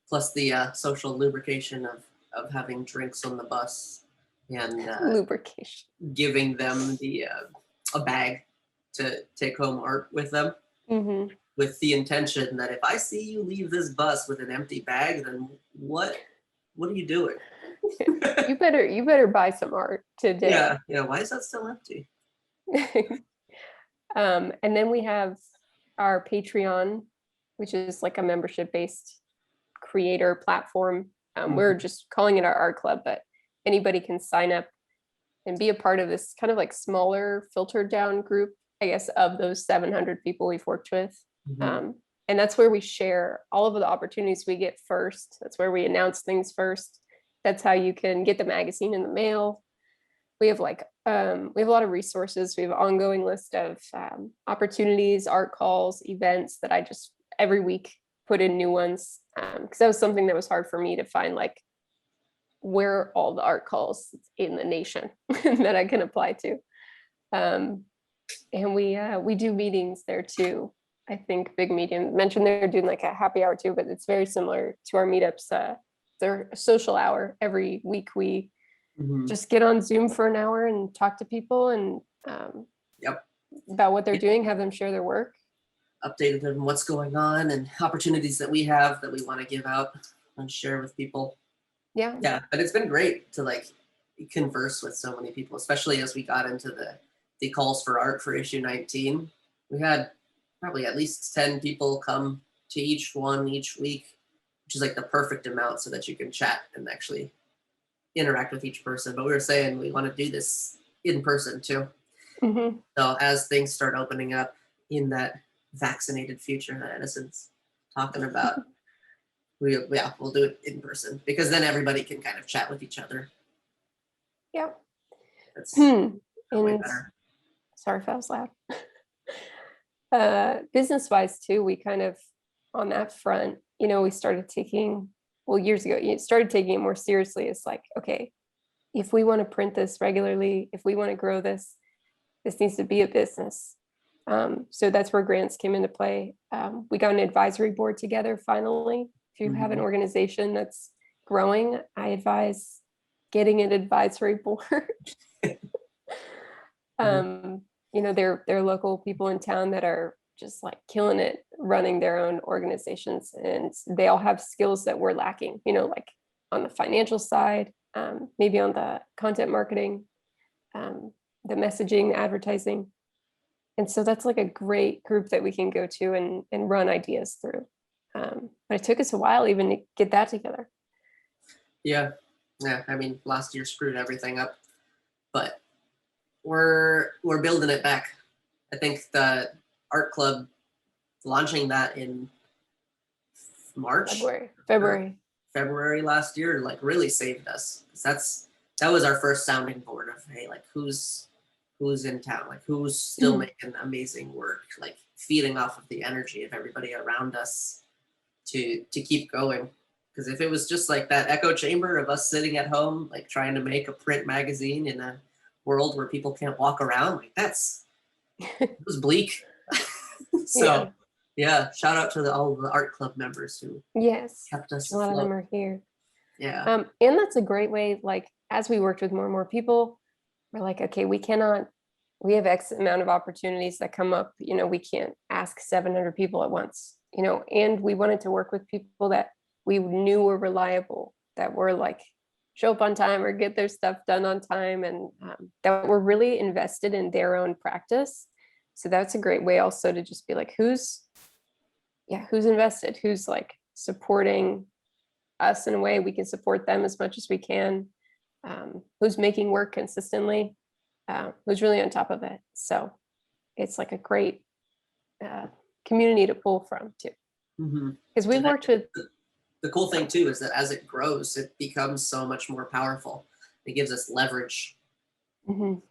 Plus the social lubrication of having drinks on the bus and lubrication, giving them the a bag to take home art with them, with the intention that if I see you leave this bus with an empty bag, then what are you doing? you better buy some art today. Yeah, why is that still empty? And then we have our Patreon, which is like a membership-based creator platform. We're just calling it our art club, but anybody can sign up and be a part of this kind of like smaller, filtered down group, I guess, of those 700 people we've worked with. And that's where we share all of the opportunities we get first. That's where we announce things first. That's how you can get the magazine in the mail. We have we have a lot of resources. We have an ongoing list of opportunities, art calls, events that I just every week put in new ones, because that was something that was hard for me to find, like where are all the art calls in the nation that I can apply to. And we do meetings there too. I think Big Medium mentioned they're doing like a happy hour too, but it's very similar to our meetups. They're a social hour every week. We just get on Zoom for an hour and talk to people and about what they're doing, have them share their work. Updated on what's going on and opportunities that we have that we want to give out and share with people. Yeah, but it's been great to like converse with so many people, especially as we got into the calls for art for issue 19. We had probably at least 10 people come to each one each week, which is like the perfect amount so that you can chat and actually interact with each person. But we were saying we want to do this in person too. So as things start opening up in that vaccinated future that Edison's talking about, we'll do it in person, because then everybody can kind of chat with each other. Yeah. That's way better. Sorry if I was loud. Business-wise too, we kind of, on that front, we started taking, years ago, you started taking it more seriously. It's like, okay, if we want to print this regularly, if we want to grow this needs to be a business. So that's where grants came into play. We got an advisory board together finally. If you have an organization that's growing, I advise getting an advisory board. They're local people in town that are just like killing it, running their own organizations, and they all have skills that we're lacking, like on the financial side, maybe on the content marketing, the messaging, the advertising. And so that's like a great group that we can go to and run ideas through. But it took us a while even to get that together. Yeah. I mean, last year screwed everything up, but we're building it back. I think the art club launching that in February last year, like really saved us. That was our first sounding board of, hey, like who's in town, like who's still making amazing work, like feeding off of the energy of everybody around us to keep going. Because if it was just like that echo chamber of us sitting at home, like trying to make a print magazine in a world where people can't walk around, like it was bleak. So yeah, shout out to all the art club members who kept us a lot of them are here. Yeah. And that's a great way, like as we worked with more and more people, we're like, okay, we have X amount of opportunities that come up, we can't ask 700 people at once, and we wanted to work with people that we knew were reliable, that were like show up on time or get their stuff done on time, and that were really invested in their own practice. So that's a great way also to just be like, who's invested, who's like supporting us in a way we can support them as much as we can, who's making work consistently, who's really on top of it. So it's like a great community to pull from too. Because we've worked with. The cool thing too is that as it grows, it becomes so much more powerful. It gives us leverage to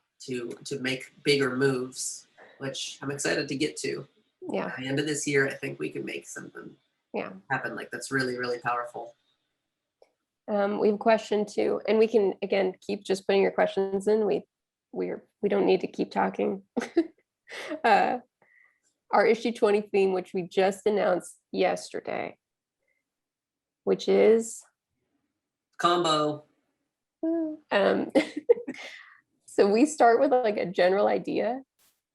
make bigger moves, which I'm excited to get to. Yeah. By the end of this year, I think we can make something happen like that's really, really powerful. We have a question too, and we can again keep just putting your questions in. We don't need to keep talking. Our our issue 20 theme, which we just announced yesterday, which is combo. So we start with like a general idea.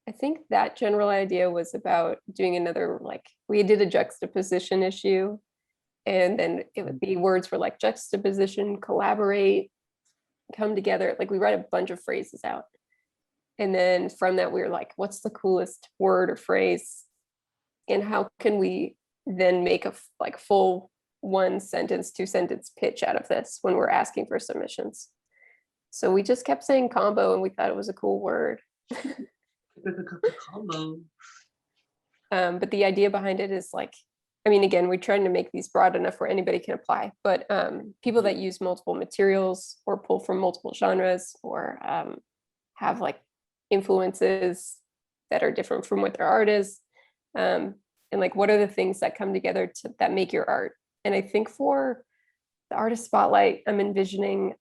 I think that general idea was about doing another, like we did a juxtaposition issue, and then it would be words for like juxtaposition, collaborate, come together. Like we write a bunch of phrases out. And then from that, we were like, what's the coolest word or phrase? And how can we then make a like full 1 sentence, 2 sentence pitch out of this when we're asking for submissions? So we just kept saying combo, and we thought it was a cool word. Combo. But the idea behind it is like, I mean, again, we're trying to make these broad enough where anybody can apply, but people that use multiple materials or pull from multiple genres or have like influences that are different from what their art is. And like, what are the things that come together that make your art? And I think for the artist spotlight, I'm envisioning,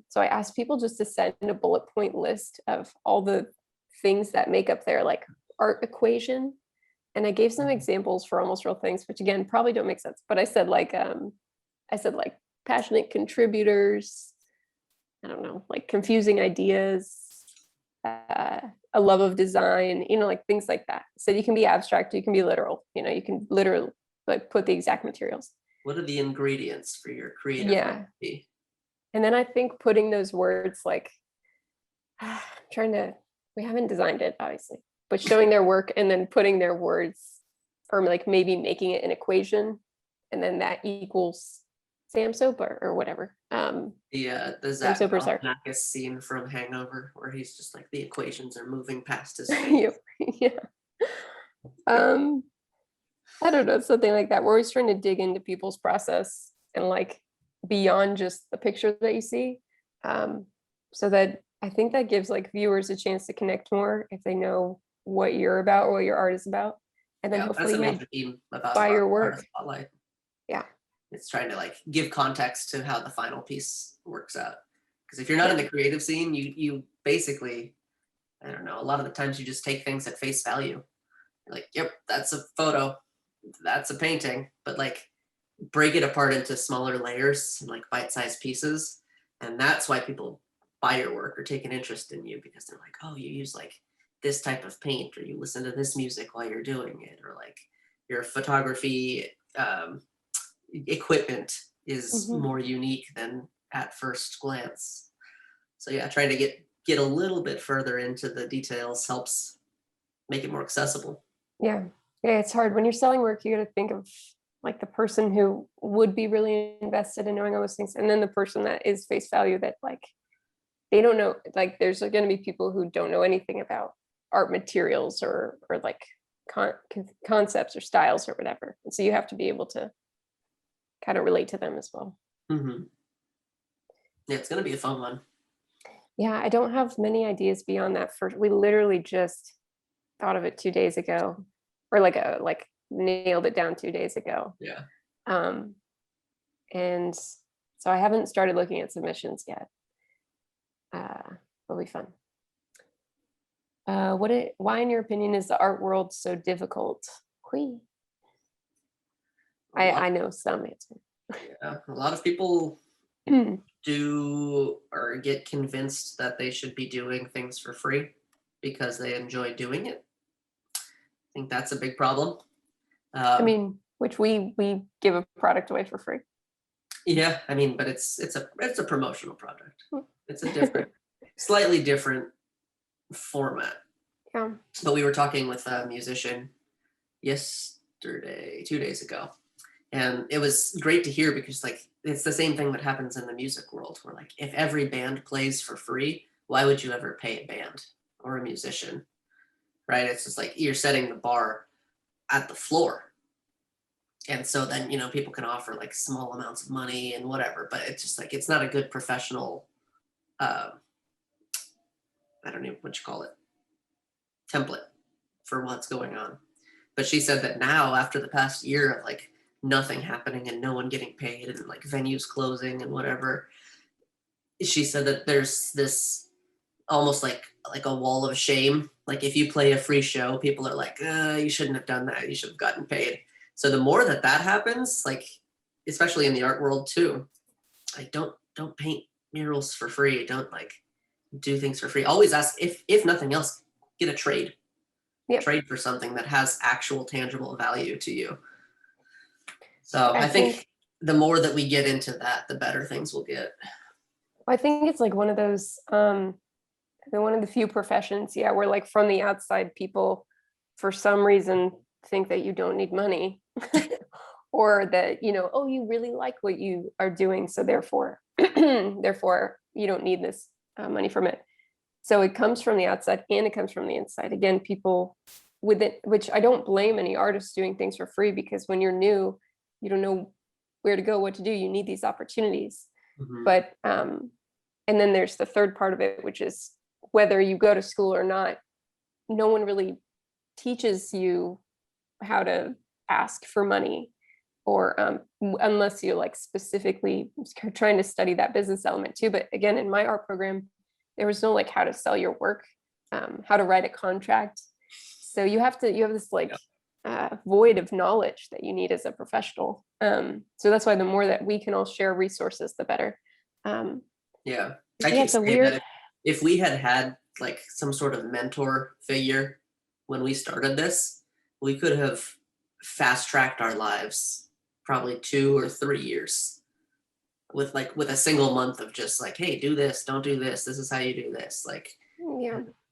so I asked people just to send a bullet point list of all the things that make up their like art equation. And I gave some examples for almost real things, which again, probably don't make sense, but I said like passionate contributors, I don't know, like confusing ideas, a love of design, you know, like things like that. So you can be abstract, you can be literal, you know, you can literally like put the exact materials. What are the ingredients for your creative recipe? And then I think putting those words like, we haven't designed it obviously, but showing their work and then putting their words, or like maybe making it an equation, and then that equals Sam Soap or whatever. The Zach Galifianakis scene from Hangover, where he's just like the equations are moving past his face. Yeah. I don't know, something like that. We're always trying to dig into people's process and like beyond just the picture that you see. So that I think that gives like viewers a chance to connect more if they know what you're about or what your art is about. And then hopefully that's a major theme about buy your work. Spotlight. Yeah. It's trying to like give context to how the final piece works out. Because if you're not in the creative scene, you basically, I don't know, a lot of the times you just take things at face value. You're like, yep, that's a photo, that's a painting, but like break it apart into smaller layers and like bite-sized pieces. And that's why people buy your work or take an interest in you, because they're like, oh, you use like this type of paint, or you listen to this music while you're doing it, or like your photography equipment is more unique than at first glance. So yeah, trying to get a little bit further into the details helps make it more accessible. Yeah, it's hard when you're selling work. You got to think of like the person who would be really invested in knowing all those things, and then the person that is face value that like they don't know. Like there's going to be people who don't know anything about art materials or like concepts or styles or whatever, and so you have to be able to kind of relate to them as well. Yeah, it's going to be a fun one. Yeah, I don't have many ideas beyond that. We literally just thought of it 2 days ago, or like nailed it down 2 days ago. Yeah. And so I haven't started looking at submissions yet. It'll be fun. Why, in your opinion, is the art world so difficult? I know some answer. Yeah, a lot of people do or get convinced that they should be doing things for free because they enjoy doing it. I think that's a big problem. I mean, which we give a product away for free. Yeah, I mean, but it's a promotional product. It's a different, slightly different format. Yeah. But we were talking with a musician yesterday, 2 days ago, and it was great to hear because like it's the same thing that happens in the music world, where like if every band plays for free, why would you ever pay a band or a musician, right? It's just like you're setting the bar at the floor. And so then, you know, people can offer like small amounts of money and whatever, but it's just like, it's not a good professional, I don't know what you call it, template for what's going on. But she said that now, after the past year of like nothing happening and no one getting paid and like venues closing and whatever, she said that there's this almost like a wall of shame. Like if you play a free show, people are like, you shouldn't have done that. You should have gotten paid. So the more that happens, like especially in the art world too, like don't paint murals for free. Don't like do things for free. Always ask, if nothing else, get a trade. Yep. Trade for something that has actual tangible value to you. So I think the more that we get into that, the better things will get. I think it's like one of those one of the few professions, where like from the outside, people for some reason think that you don't need money or that, oh, you really like what you are doing. So therefore, you don't need this money from it. So it comes from the outside and it comes from the inside. Again, people with it, which I don't blame any artists doing things for free, because when you're new, you don't know where to go, what to do. You need these opportunities. Mm-hmm. But, and then there's the third part of it, which is whether you go to school or not, no one really teaches you how to ask for money, or unless you like specifically trying to study that business element too. But again, in my art program, there was no like how to sell your work, how to write a contract. So you have this like void of knowledge that you need as a professional. So that's why the more that we can all share resources, the better. I keep saying that if we had like some sort of mentor figure when we started this, we could have fast-tracked our lives probably 2 or 3 years with a single month of just like, hey, do this, don't do this, this is how you do this. Like,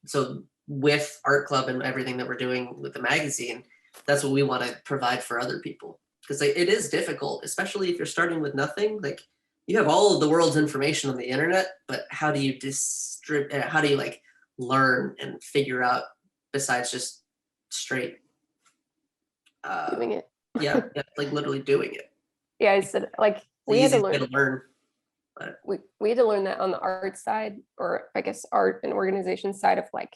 so with art club and everything that we're doing with the magazine, that's what we want to provide for other people, because like, it is difficult, especially if you're starting with nothing. Like, you have all of the world's information on the internet, but how do you how do you like learn and figure out besides just straight doing it? Like literally doing it. I said like we had to learn. We had to learn that on the art side, or I guess art and organization side, of like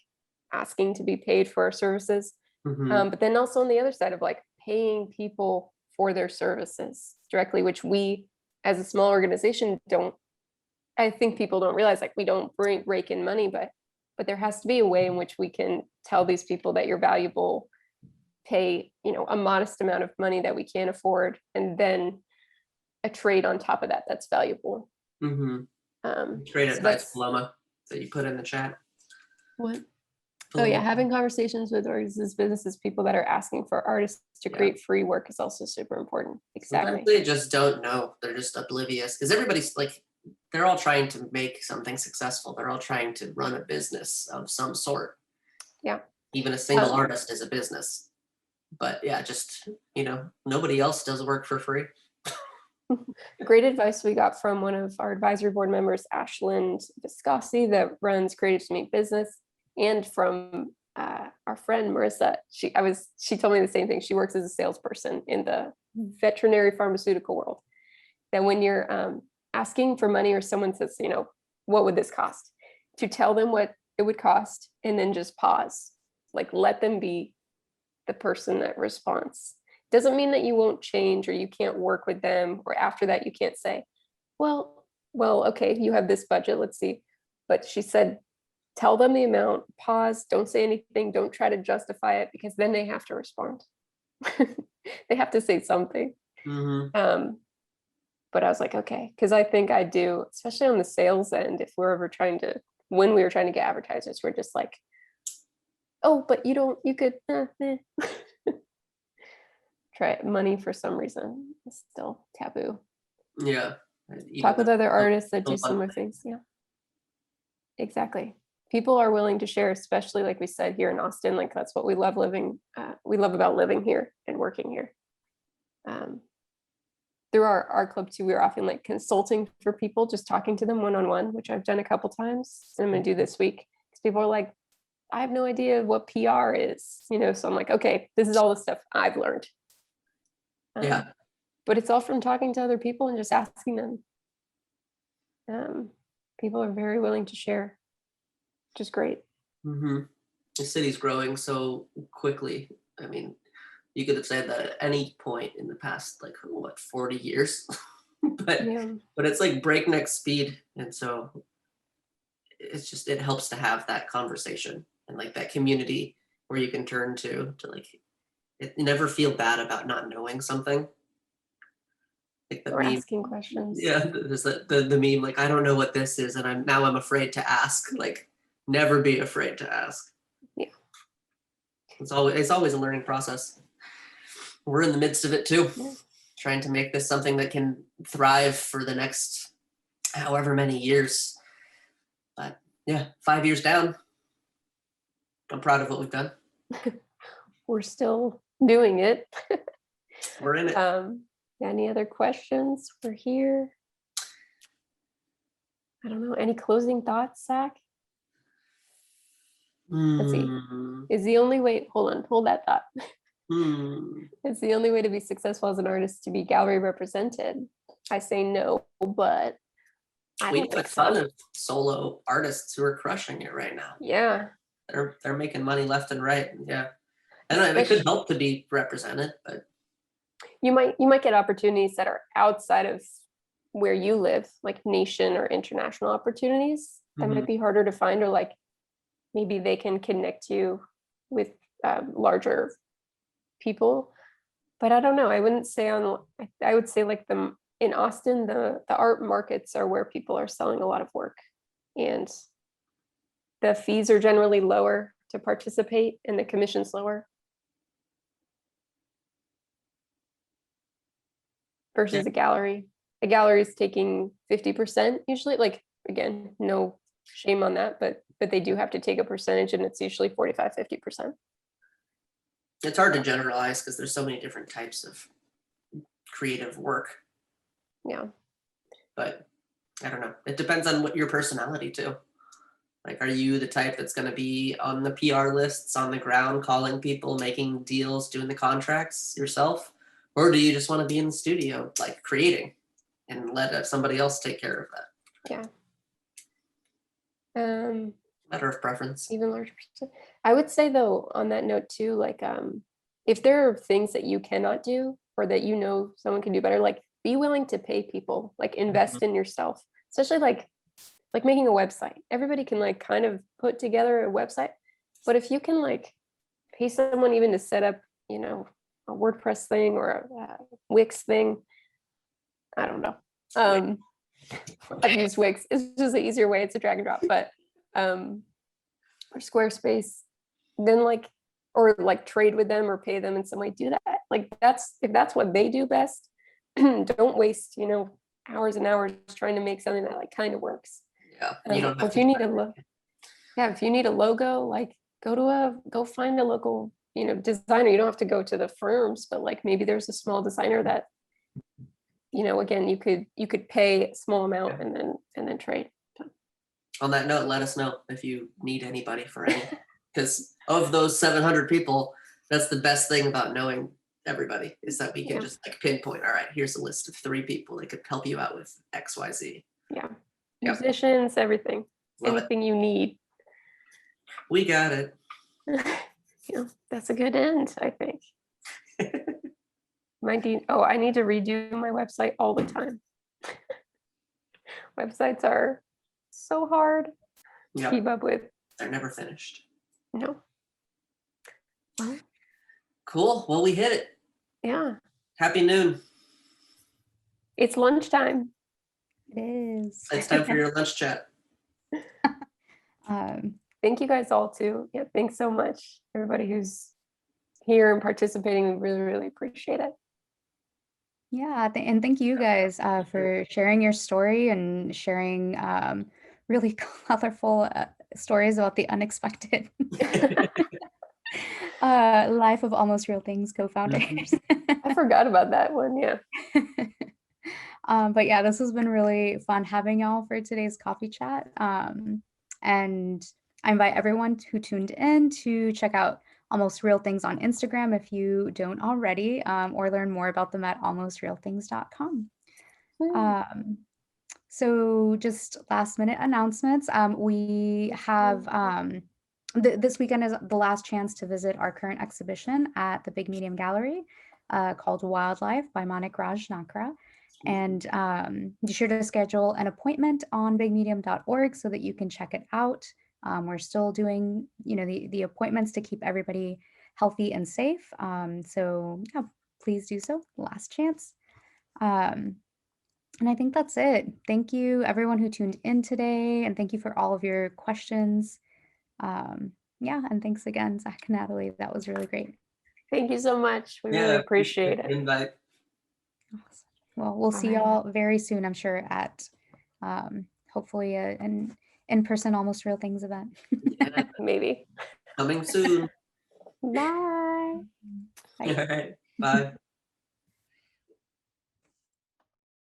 asking to be paid for our services. Mm-hmm. But then also on the other side of like paying people for their services directly, which we as a small organization I think people don't realize, like we don't rake in money, but there has to be a way in which we can tell these people that you're valuable, pay, a modest amount of money that we can't afford, and then a trade on top of that that's valuable. Mm-hmm. Trade advice, Paloma, that you put in the chat. What? Paloma. Having conversations with businesses, people that are asking for artists to create free work is also super important. Exactly. Sometimes they just don't know. They're just oblivious, because everybody's like, they're all trying to make something successful. They're all trying to run a business of some sort. Yeah. Even a single artist is a business. But just, nobody else does work for free. Great advice we got from one of our advisory board members, Ashland Viscosi, that runs Creative to Meet Business, and from our friend Marissa. She told me the same thing. She works as a salesperson in the veterinary pharmaceutical world. That when you're asking for money, or someone says, what would this cost? To tell them what it would cost, and then just pause. Like, let them be the person that responds. Doesn't mean that you won't change or you can't work with them, or after that you can't say, well, okay, you have this budget, let's see. But she said, tell them the amount, pause, don't say anything, don't try to justify it, because then they have to respond. They have to say something. Mm-hmm. But I was like, okay, because I think I do, especially on the sales end, if we're ever when we were trying to get advertisers, we're just like, oh, but you could try money for some reason. It's still taboo. Yeah. Talk with other artists that do similar things. Yeah, exactly. People are willing to share, especially like we said here in Austin. Like, that's what we love we love about living here and working here. Through our art club too, we were often like consulting for people, just talking to them one-on-one, which I've done a couple times, and I'm gonna do this week, because people are like, I have no idea what PR is, so I'm like, okay, this is all the stuff I've learned. But it's all from talking to other people and just asking them. People are very willing to share, which is great. Mm-hmm. The city's growing so quickly. I mean, you could have said that at any point in the past, 40 years, but it's like breakneck speed. And so it helps to have that conversation and like that community where you can turn to like, you never feel bad about not knowing something. Like the Or meme, asking questions. yeah, there's the meme like, I don't know what this is, and I'm afraid to ask. Like, never be afraid to ask. Yeah, it's always a learning process. We're in the midst of it too, trying to make this something that can thrive for the next however many years. But yeah, 5 years down, I'm proud of what we've done. We're still doing it. We're in it. Any other questions? We're here. I don't know. Any closing thoughts, Zach? Let's see. Is the only way, hold that thought. It's the only way to be successful as an artist to be gallery represented. I say no, but we have a ton of solo artists who are crushing it right now. Yeah. They're making money left and right. Yeah. I don't know, it could help to be represented, but you might get opportunities that are outside of where you live, like nation or international opportunities that might be harder to find, or like maybe they can connect you with larger people. But I don't know. I wouldn't say I would say like in Austin, the art markets are where people are selling a lot of work, and the fees are generally lower to participate and the commission's lower versus a gallery. A gallery is taking 50% usually. Like, again, no shame on that, but they do have to take a percentage, and it's usually 45-50%. It's hard to generalize because there's so many different types of creative work. Yeah. But I don't know. It depends on what your personality too. Like, are you the type that's going to be on the PR lists, on the ground, calling people, making deals, doing the contracts yourself? Or do you just want to be in the studio, like creating, and let somebody else take care of that? Yeah. Matter of preference. Even larger percent. I would say though, on that note too, like if there are things that you cannot do or that you know someone can do better, like be willing to pay people, like invest in yourself, especially like making a website. Everybody can like kind of put together a website, but if you can like pay someone even to set up, you know, a WordPress thing or a Wix thing, I don't know. I've used Wix. It's just an easier way. It's a drag and drop, but or Squarespace, then like, or like trade with them or pay them in some way. Do that. Like if that's what they do best, don't waste, you know, hours and hours trying to make something that like kind of works. Yeah. You don't have if you need if you need a logo, like go find a local, you know, designer. You don't have to go to the firms, but like maybe there's a small designer that, you know, again, you could pay a small amount and then trade. On that note, let us know if you need anybody for any, because of those 700 people, that's the best thing about knowing everybody, is that we can just like pinpoint, all right, here's a list of 3 people that could help you out with XYZ. Yeah. Musicians, everything. Anything you need. We got it. Yeah, that's a good end, I think. I need to redo my website all the time. Websites are so hard to keep up with. They're never finished. No. Well, cool. Well, we hit it. Yeah. Happy noon. It's lunchtime. It is. It's time for your lunch chat. Thank you guys all too. Yeah, thanks so much, everybody who's here and participating. We really, really appreciate it. Yeah, and thank you guys for sharing your story and sharing really colorful stories about the unexpected life of Almost Real Things co-founders. I forgot about that one, yeah. But yeah, this has been really fun having y'all for today's coffee chat. And I invite everyone who tuned in to check out Almost Real Things on Instagram if you don't already, or learn more about them at almostrealthings.com. So just last minute announcements. We have this weekend is the last chance to visit our current exhibition at the Big Medium Gallery called Wildlife by Manik Raj Nakra. And be sure to schedule an appointment on bigmedium.org so that you can check it out. We're still doing, the appointments to keep everybody healthy and safe. So yeah, please do so. Last chance. And I think that's it. Thank you, everyone who tuned in today, and thank you for all of your questions. Yeah, and thanks again, Zach and Natalie. That was really great. Thank you so much. We really appreciate it. Invite. Awesome. Well, we'll see y'all very soon, I'm sure, at hopefully an in-person Almost Real Things event. Yeah, maybe. Coming soon. Bye. Bye. All right. Bye.